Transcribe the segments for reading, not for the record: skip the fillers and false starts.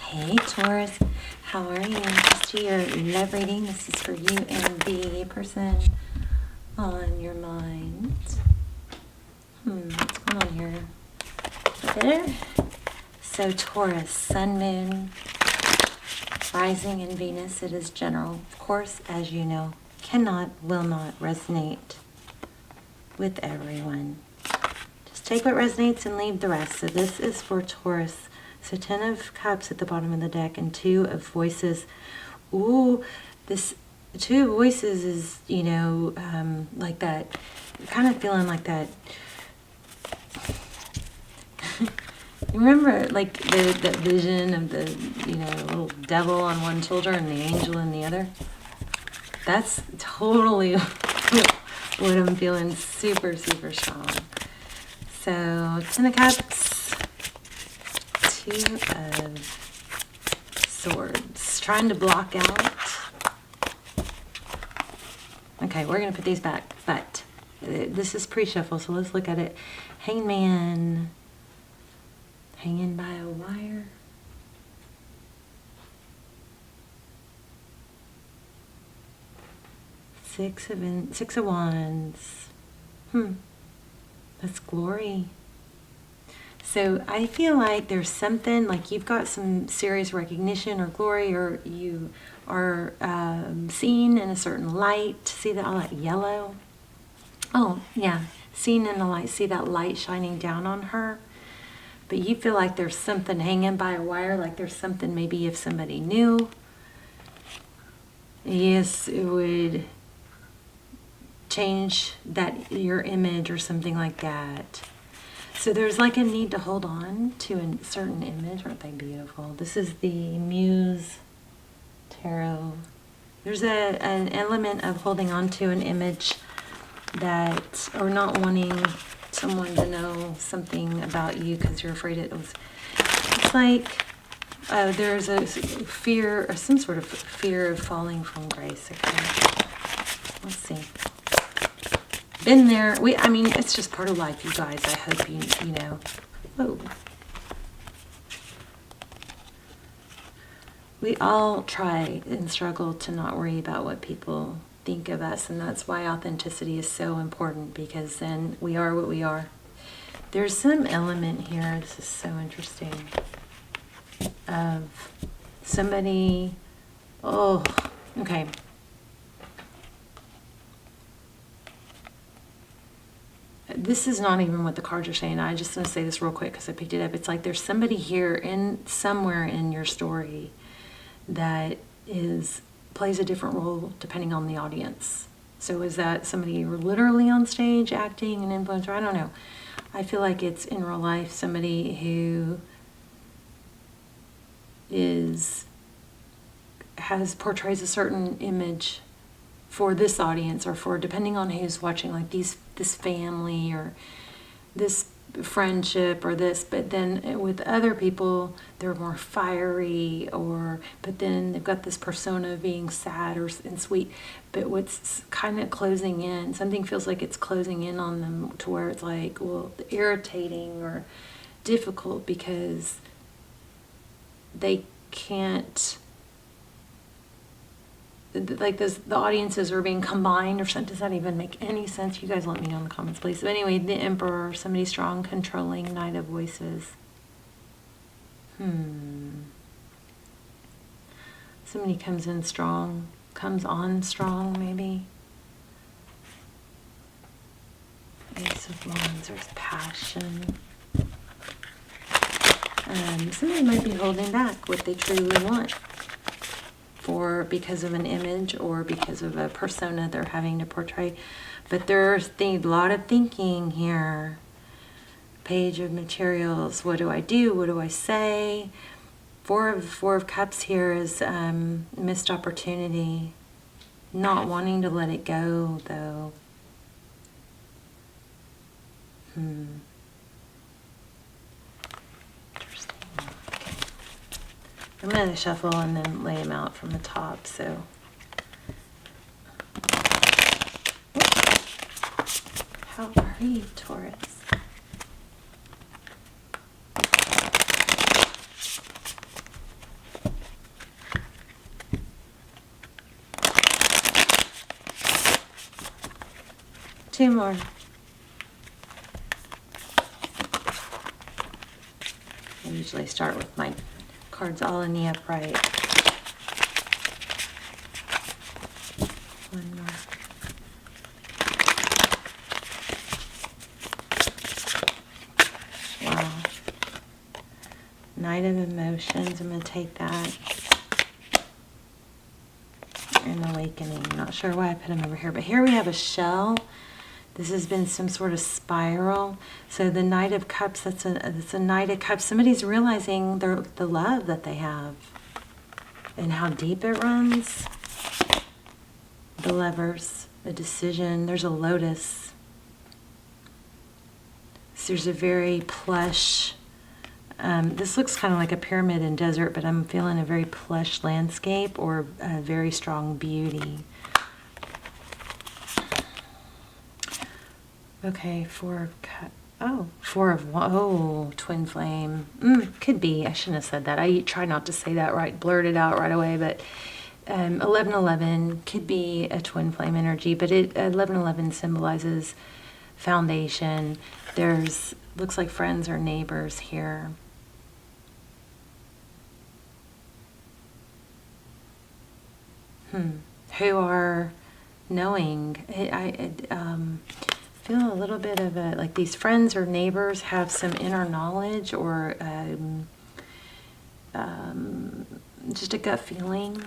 Hey Taurus, how are you? Just your love reading. This is for you and the person on your mind. What's going on here? Better? So Taurus, Sun, Moon, rising in Venus, it is general. Of course, as you know, will not resonate with everyone. Just take what resonates and leave the rest. So this is for Taurus. So 10 of Cups at the bottom of the deck and 2 of Voices. Ooh, this 2 of Voices is, like that, kind of feeling like that. You remember like that vision of the, little devil on one shoulder and the angel in the other? That's totally what I'm feeling, super, super strong. So 10 of Cups. 2 of Swords, trying to block out. Okay, we're going to put these back, but this is pre-shuffle, so let's look at it. Hangman, hanging by a wire. Six of Wands. That's glory. So I feel like there's something, like you've got some serious recognition or glory, or you are seen in a certain light. See that, all that yellow? Oh, yeah. Seen in the light. See that light shining down on her? But you feel like there's something hanging by a wire, like there's something maybe if somebody knew. Yes, it would change your image or something like that. So there's like a need to hold on to a certain image. Aren't they beautiful? This is the Muse Tarot. There's an element of holding on to an image that, or not wanting someone to know something about you because you're afraid it's like there's a fear, or some sort of fear of falling from grace. Okay, let's see. Been there. It's just part of life, you guys. I hope you know. Whoa. We all try and struggle to not worry about what people think of us, and that's why authenticity is so important, because then we are what we are. There's some element here, this is so interesting, of somebody, okay. This is not even what the cards are saying. I just want to say this real quick because I picked it up. It's like there's somebody here somewhere in your story that plays a different role depending on the audience. So is that somebody literally on stage acting, an influencer? I don't know. I feel like it's in real life somebody who portrays a certain image for this audience, or for, depending on who's watching, like this family or this friendship or this, but then with other people they're more fiery, but then they've got this persona of being sad and sweet, but what's kind of closing in, something feels like it's closing in on them to where it's like, well, irritating or difficult because they can't, like the audiences are being combined or something. Does that even make any sense? You guys let me know in the comments, please. So anyway, the Emperor, somebody strong, controlling, Knight of Voices. Somebody comes on strong, maybe. Ace of Wands, there's passion. Somebody might be holding back what they truly want, because of an image or because of a persona they're having to portray. But there's a lot of thinking here. Page of Materials. What do I do? What do I say? Four of Cups here is missed opportunity. Not wanting to let it go, though. I'm going to shuffle and then lay them out from the top, so. How are you, Taurus? 2 more. I usually start with my cards all in the upright. 1 more. Wow. Knight of Emotions. I'm going to take that. And Awakening. I'm not sure why I put them over here. But here we have a shell. This has been some sort of spiral. So the Knight of Cups, that's a Knight of Cups. Somebody's realizing the love that they have and how deep it runs. The Lovers, a decision. There's a Lotus. So there's a very plush, this looks kind of like a pyramid in desert, but I'm feeling a very plush landscape or a very strong beauty. Okay, 4 of Cups. Oh, 4 of Wands. Oh, Twin Flame. Could be. I shouldn't have said that. I try not to say that right, blurt it out right away, but 1111 could be a Twin Flame energy, but 1111 symbolizes foundation. There's, looks like friends or neighbors here. Who are knowing. I feel a little bit of a, like these friends or neighbors have some inner knowledge or just a gut feeling.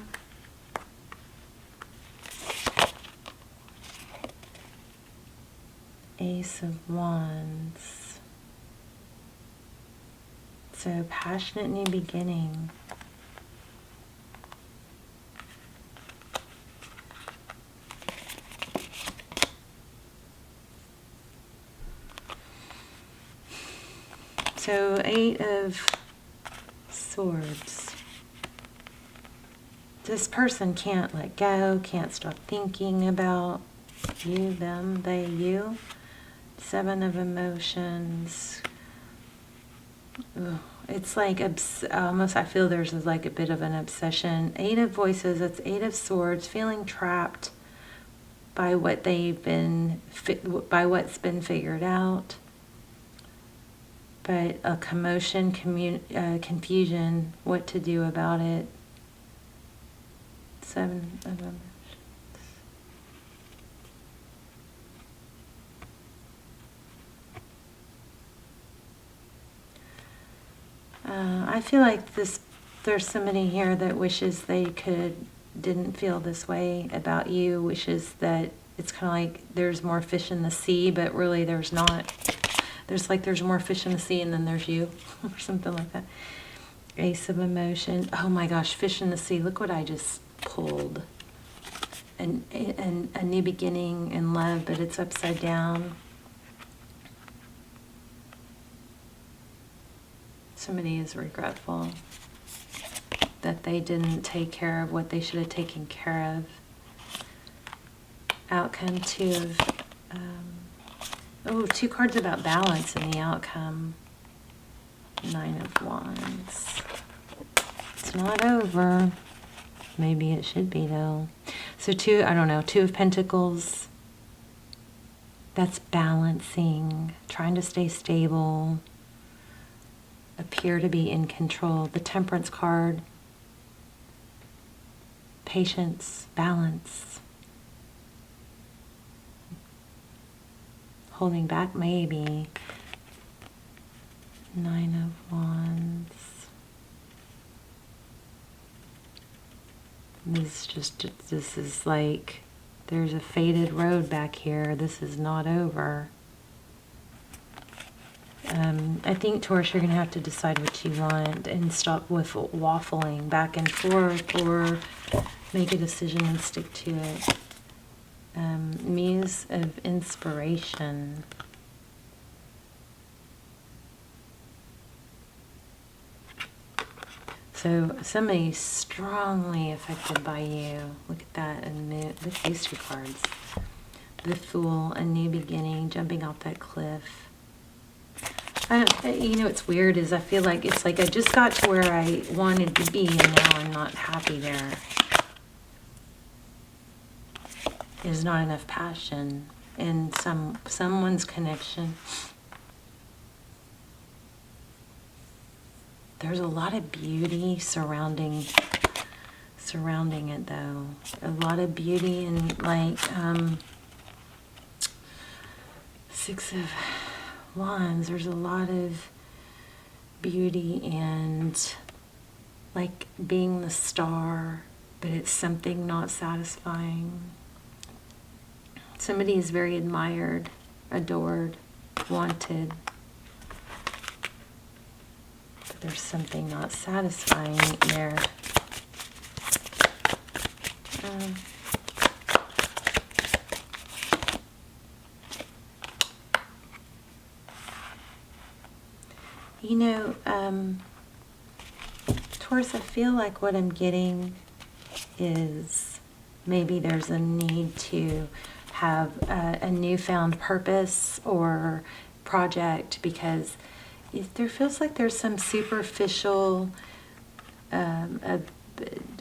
Ace of Wands. So passionate new beginning. So 8 of Swords. This person can't let go, can't stop thinking about you, them, they, you. 7 of Emotions. Ugh. It's like almost, I feel there's like a bit of an obsession. 8 of Voices, that's 8 of Swords, feeling trapped by what by what's been figured out. But a commotion, confusion, what to do about it. 7 of Emotions. I feel like there's somebody here that wishes they didn't feel this way about you, wishes that it's kind of like there's more fish in the sea, but really there's not. There's more fish in the sea and then there's you, or something like that. Ace of Emotion. Oh my gosh, fish in the sea. Look what I just pulled. And a new beginning in love, but it's upside down. Somebody is regretful that they didn't take care of what they should have taken care of. Outcome 2 of, 2 cards about balance in the outcome. 9 of Wands. It's not over. Maybe it should be though. So 2 of Pentacles. That's balancing, trying to stay stable. Appear to be in control. The Temperance card. Patience, balance. Holding back, maybe. 9 of Wands. This is like, there's a faded road back here. This is not over. I think, Taurus, you're going to have to decide what you want and stop with waffling back and forth, or make a decision and stick to it. Muse of Inspiration. So somebody's strongly affected by you. Look at that. And look at these 2 cards. The Fool, a new beginning, jumping off that cliff. You know what's weird is I feel like it's like I just got to where I wanted to be and now I'm not happy there. There's not enough passion. in someone's connection. There's a lot of beauty surrounding it, though. A lot of beauty and like Six of Wands. There's a lot of beauty and like being the star, but it's something not satisfying. Somebody is very admired, adored, wanted. But there's something not satisfying there. You know, Taurus, I feel like what I'm getting is maybe there's a need to have a newfound purpose or project, because there feels like there's some superficial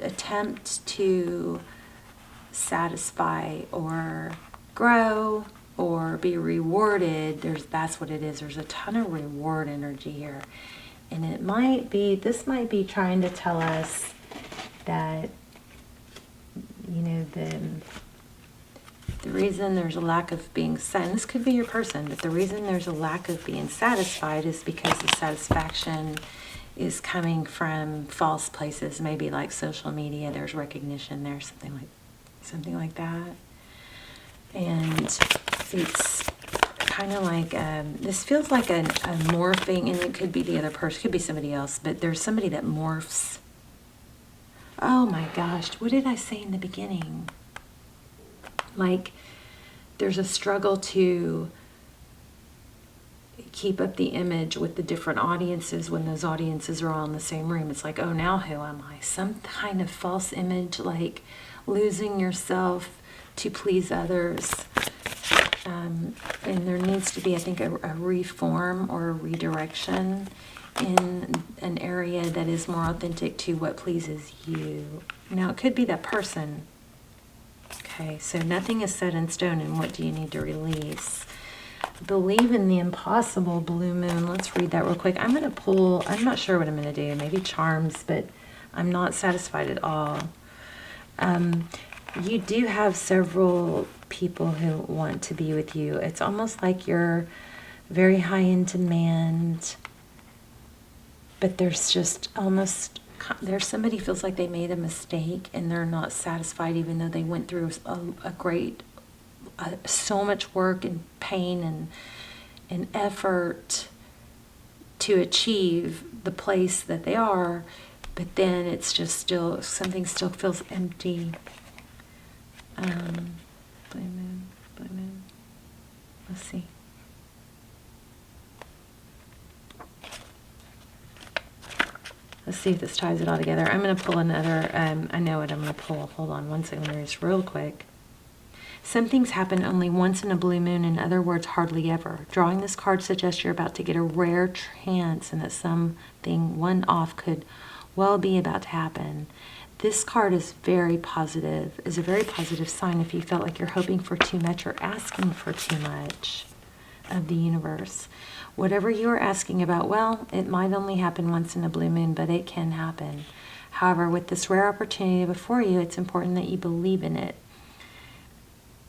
attempt to satisfy or grow or be rewarded. That's what it is. There's a ton of reward energy here. And this might be trying to tell us that, you know, the reason there's a lack of being and this could be your person, but the reason there's a lack of being satisfied is because the satisfaction is coming from false places, maybe like social media. There's recognition there, something like that. And it's kind of like, this feels like a morphing, and it could be the other person, could be somebody else, but there's somebody that morphs. Oh my gosh, what did I say in the beginning? Like, there's a struggle to keep up the image with the different audiences when those audiences are all in the same room. It's like, oh, now who am I? Some kind of false image, like losing yourself to please others. And there needs to be, I think, a reform or a redirection in an area that is more authentic to what pleases you. Now, it could be that person. Okay, so nothing is set in stone, and what do you need to release? Believe in the impossible, blue moon. Let's read that real quick. I'm going to pull, I'm not sure what I'm going to do, maybe charms, but I'm not satisfied at all. You do have several people who want to be with you. It's almost like you're very high in demand, but there's just almost, there's somebody feels like they made a mistake and they're not satisfied, even though they went through a great, so much work and pain and effort to achieve the place that they are, but then it's just still, something still feels empty. Blue moon. Let's see. Let's see if this ties it all together. I'm going to pull another, I know what I'm going to pull. Hold on one second, just real quick. Some things happen only once in a blue moon, in other words, hardly ever. Drawing this card suggests you're about to get a rare chance and that something one-off could well be about to happen. This card is very positive, is a very positive sign if you felt like you're hoping for too much or asking for too much of the universe. Whatever you are asking about, well, it might only happen once in a blue moon, but it can happen. However, with this rare opportunity before you, it's important that you believe in it.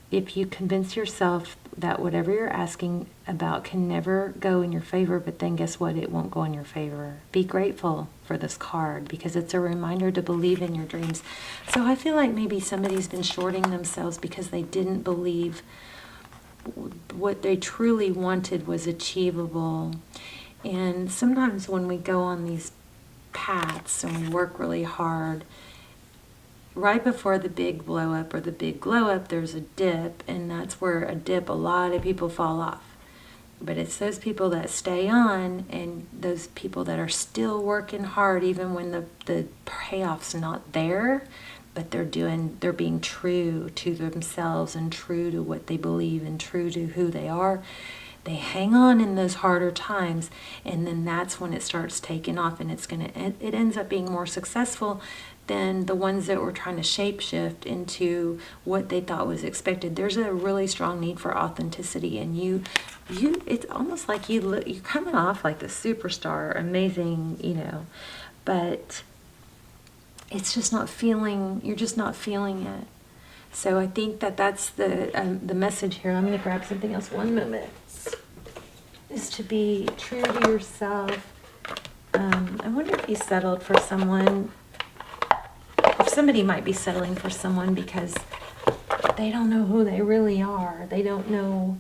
If you convince yourself that whatever you're asking about can never go in your favor, but then guess what? It won't go in your favor. Be grateful for this card because it's a reminder to believe in your dreams. So I feel like maybe somebody's been shorting themselves because they didn't believe what they truly wanted was achievable. And sometimes when we go on these paths and we work really hard, right before the big blow up or the big glow up, there's a dip, and that's where a lot of people fall off. But it's those people that stay on and those people that are still working hard even when the payoff's not there, but they're being true to themselves and true to what they believe and true to who they are. They hang on in those harder times, and then that's when it starts taking off, and it ends up being more successful than the ones that were trying to shapeshift into what they thought was expected. There's a really strong need for authenticity, and it's almost like you're coming off like the superstar, amazing, but it's just not feeling, you're just not feeling it. So I think that's the message here. I'm going to grab something else. One moment. Is to be true to yourself. I wonder if you settled for someone, if somebody might be settling for someone because they don't know who they really are. They don't know.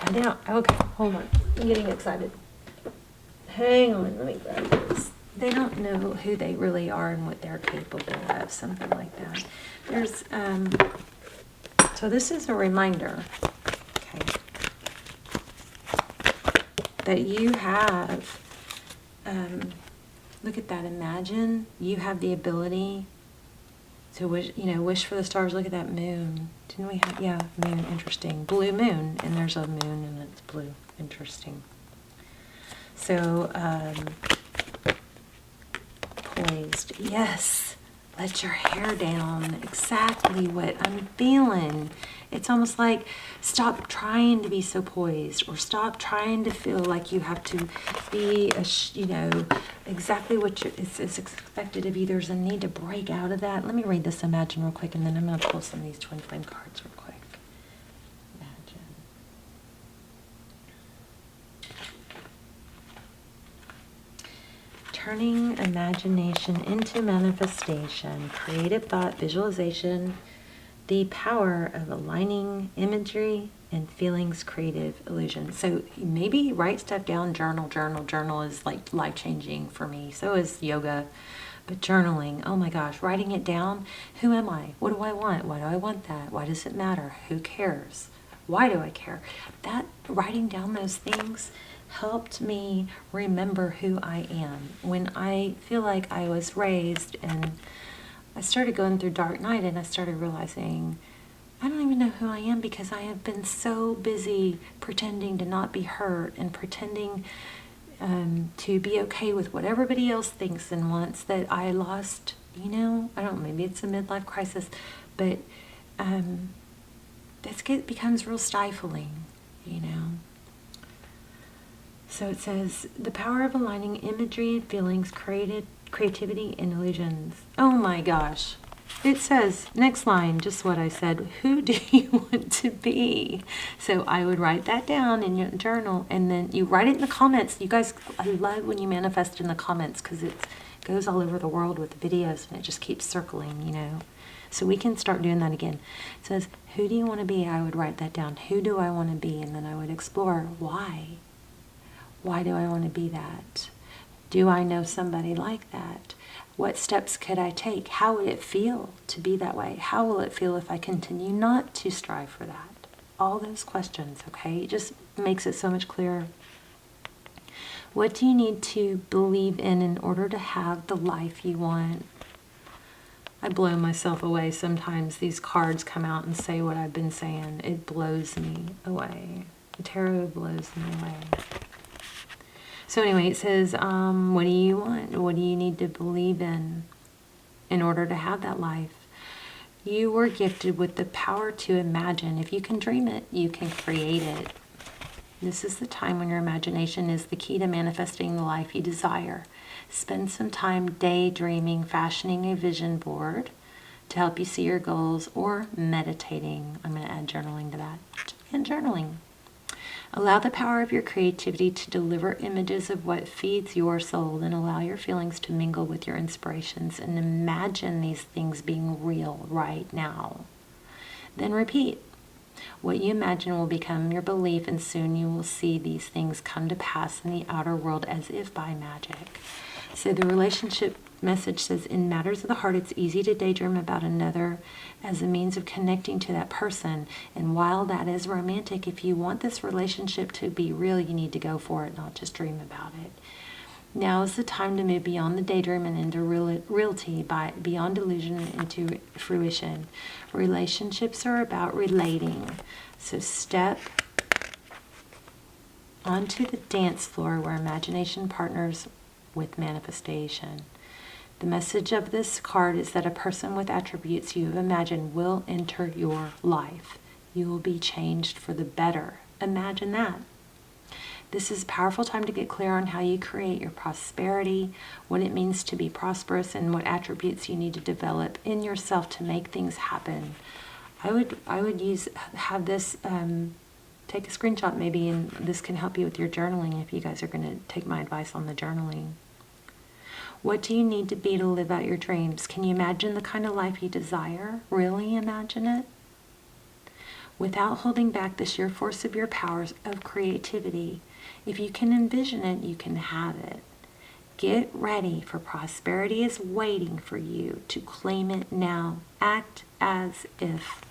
I know. Okay, hold on. I'm getting excited. Hang on, let me grab this. They don't know who they really are and what they're capable of, something like that. So this is a reminder, okay, that you have, look at that, imagine you have the ability to wish for the stars. Look at that moon. Didn't we have, yeah, moon, interesting. Blue moon, and there's a moon and it's blue, interesting. So, poised, yes, let your hair down, exactly what I'm feeling. It's almost like stop trying to be so poised, or stop trying to feel like you have to be, exactly what is expected of you. There's a need to break out of that. Let me read this Imagine real quick, and then I'm going to pull some of these Twin Flame cards real quick. Imagine. Turning imagination into manifestation, creative thought, visualization, the power of aligning imagery and feelings, creative illusion. So maybe write stuff down, journal is like life-changing for me. So is yoga, but journaling, oh my gosh, writing it down. Who am I? What do I want? Why do I want that? Why does it matter? Who cares? Why do I care? That writing down those things helped me remember who I am. When I feel like I was raised and I started going through dark night, and I started realizing I don't even know who I am because I have been so busy pretending to not be hurt and pretending to be okay with what everybody else thinks and wants, that I lost, I don't know, maybe it's a midlife crisis, but it becomes real stifling, So it says, the power of aligning imagery and feelings, creativity and illusions. Oh my gosh. It says, next line, just what I said, who do you want to be? So I would write that down in your journal, and then you write it in the comments. You guys, I love when you manifest in the comments because it goes all over the world with the videos, and it just keeps circling, So we can start doing that again. It says, who do you want to be? I would write that down. Who do I want to be? And then I would explore why. Why do I want to be that? Do I know somebody like that? What steps could I take? How would it feel to be that way? How will it feel if I continue not to strive for that? All those questions, okay? It just makes it so much clearer. What do you need to believe in order to have the life you want? I blow myself away sometimes. These cards come out and say what I've been saying. It blows me away. The tarot blows me away. So anyway, it says, what do you want? What do you need to believe in order to have that life? You were gifted with the power to imagine. If you can dream it, you can create it. This is the time when your imagination is the key to manifesting the life you desire. Spend some time daydreaming, fashioning a vision board to help you see your goals, or meditating. I'm going to add journaling to that. And journaling. Allow the power of your creativity to deliver images of what feeds your soul, and allow your feelings to mingle with your inspirations, and imagine these things being real right now. Then repeat. What you imagine will become your belief, and soon you will see these things come to pass in the outer world as if by magic. So the relationship message says, in matters of the heart, it's easy to daydream about another as a means of connecting to that person. And while that is romantic, if you want this relationship to be real, you need to go for it, not just dream about it. Now is the time to move beyond the daydream and into reality, beyond illusion into fruition. Relationships are about relating. So step onto the dance floor where imagination partners with manifestation. The message of this card is that a person with attributes you have imagined will enter your life. You will be changed for the better. Imagine that. This is a powerful time to get clear on how you create your prosperity, what it means to be prosperous, and what attributes you need to develop in yourself to make things happen. I would have this, take a screenshot maybe, and this can help you with your journaling if you guys are going to take my advice on the journaling. What do you need to be to live out your dreams? Can you imagine the kind of life you desire? Really imagine it? Without holding back the sheer force of your powers of creativity. If you can envision it, you can have it. Get ready, for prosperity is waiting for you to claim it now. Act as if.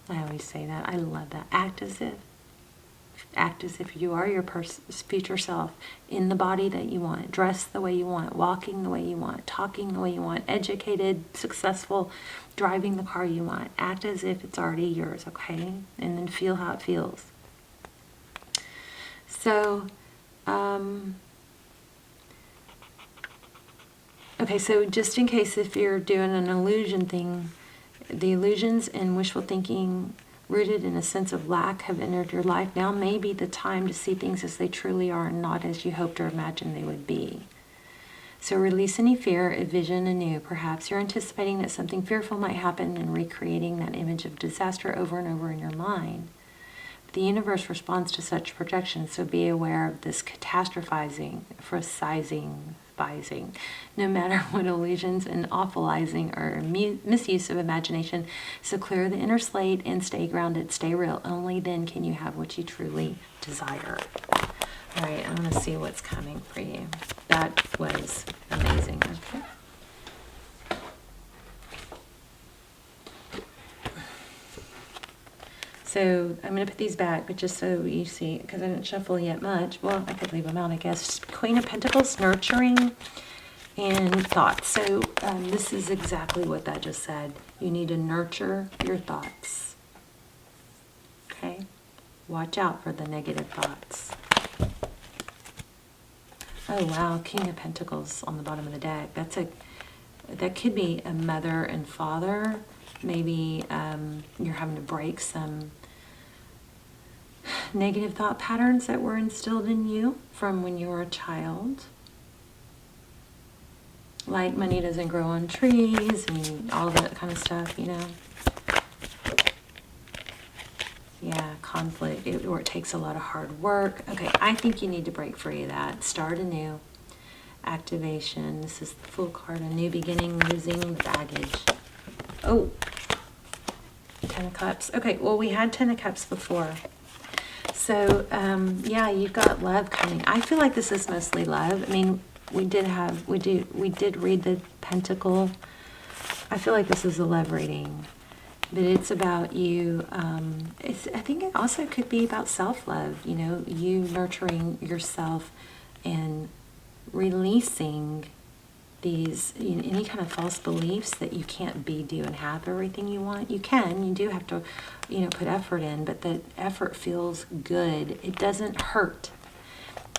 I always say that. I love that. Act as if. Act as if you are your future self, in the body that you want, dressed the way you want, walking the way you want, talking the way you want, educated, successful, driving the car you want. Act as if it's already yours, okay? And then feel how it feels. So, okay, so just in case if you're doing an illusion thing, the illusions and wishful thinking rooted in a sense of lack have entered your life. Now may be the time to see things as they truly are and not as you hoped or imagined they would be. So release any fear, envision anew. Perhaps you're anticipating that something fearful might happen and recreating that image of disaster over and over in your mind. The universe responds to such projections, so be aware of this catastrophizing, no matter what illusions and awfulizing or misuse of imagination. So clear the inner slate and stay grounded, stay real. Only then can you have what you truly desire. All right, I'm going to see what's coming for you. That was amazing. Okay. So I'm going to put these back, but just so you see, because I didn't shuffle yet much. Well, I could leave them out, I guess. Queen of Pentacles, nurturing and thoughts. So this is exactly what that just said. You need to nurture your thoughts. Okay? Watch out for the negative thoughts. Oh, wow. King of Pentacles on the bottom of the deck. That could be a mother and father. Maybe you're having to break some negative thought patterns that were instilled in you from when you were a child. Like money doesn't grow on trees and all that kind of stuff, you know. Yeah, conflict, or it takes a lot of hard work. Okay, I think you need to break free of that. Start anew. Activation. This is the Fool card. A new beginning, losing baggage. Oh, Ten of Cups. Okay, well, we had Ten of Cups before. So, yeah, you've got love coming. I feel like this is mostly love. I mean, we did read the Pentacle. I feel like this is a love reading. But it's about you. I think it also could be about self-love. You know, you nurturing yourself and releasing these, any kind of false beliefs that you can't be, do, and have everything you want. You can. You do have to, put effort in, but the effort feels good. It doesn't hurt.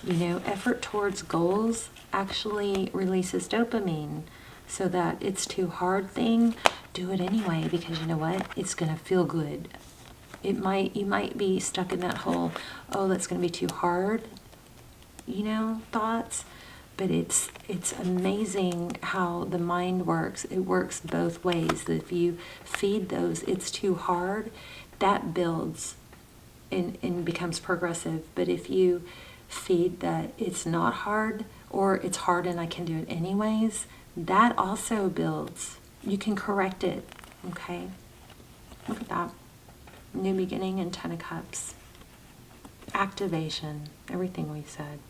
Effort towards goals actually releases dopamine. So that it's too hard thing, do it anyway, because you know what? It's going to feel good. You might be stuck in that whole, oh, that's going to be too hard, thoughts. But it's amazing how the mind works. It works both ways. That if you feed those, it's too hard, that builds and becomes progressive. But if you feed that it's not hard, or it's hard and I can do it anyways, that also builds. You can correct it, okay? Look at that. New beginning and Ten of Cups. Activation, everything we said.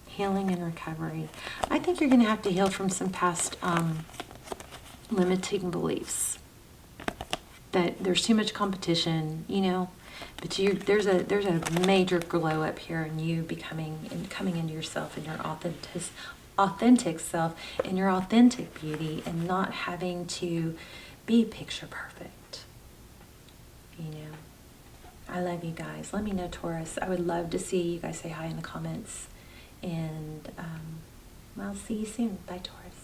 Healing and recovery. I think you're going to have to heal from some past limiting beliefs. That there's too much competition, But there's a major glow up here in you becoming and coming into yourself and your authentic self and your authentic beauty, and not having to be picture perfect. You know, I love you guys. Let me know, Taurus. I would love to see you guys say hi in the comments, and I'll see you soon. Bye, Taurus.